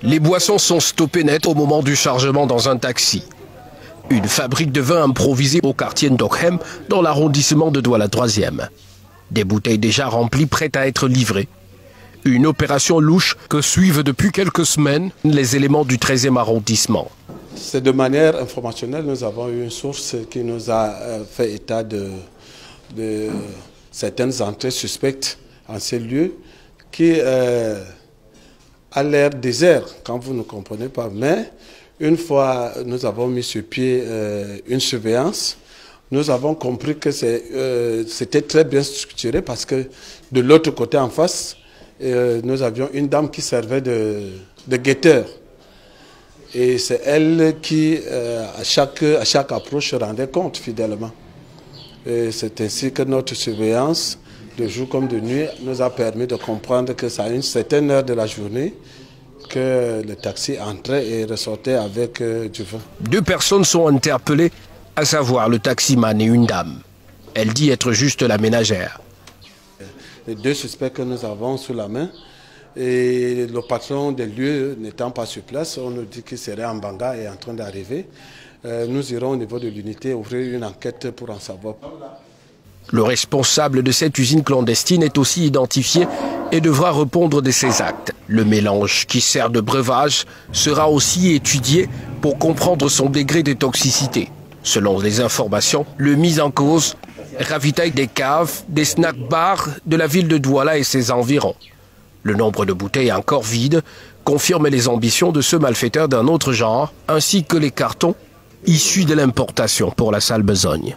Les boissons sont stoppées net au moment du chargement dans un taxi. Une fabrique de vin improvisée au quartier Ndokhem, dans l'arrondissement de Douala 3e. Des bouteilles déjà remplies prêtes à être livrées. Une opération louche que suivent depuis quelques semaines les éléments du 13e arrondissement. C'est de manière informationnelle, nous avons eu une source qui nous a fait état de certaines entrées suspectes en ces lieux qui a l'air désert quand vous ne comprenez pas. Mais une fois nous avons mis sur pied une surveillance, nous avons compris que c'était très bien structuré parce que de l'autre côté en face, nous avions une dame qui servait de guetteur. Et c'est elle qui, à chaque approche, se rendait compte fidèlement. Et c'est ainsi que notre surveillance, de jour comme de nuit, nous a permis de comprendre que c'est à une certaine heure de la journée que le taxi entrait et ressortait avec du vin. 2 personnes sont interpellées, à savoir le taximan et une dame. Elle dit être juste la ménagère. Les 2 suspects que nous avons sous la main, et le patron des lieux n'étant pas sur place, on nous dit qu'il serait en Banga et en train d'arriver. Nous irons au niveau de l'unité ouvrir une enquête pour en savoir. Le responsable de cette usine clandestine est aussi identifié et devra répondre de ses actes. Le mélange qui sert de breuvage sera aussi étudié pour comprendre son degré de toxicité. Selon les informations, le mis en cause ravitaille des caves, des snack-bars de la ville de Douala et ses environs. Le nombre de bouteilles encore vides confirme les ambitions de ce malfaiteur d'un autre genre, ainsi que les cartons issus de l'importation pour la sale besogne.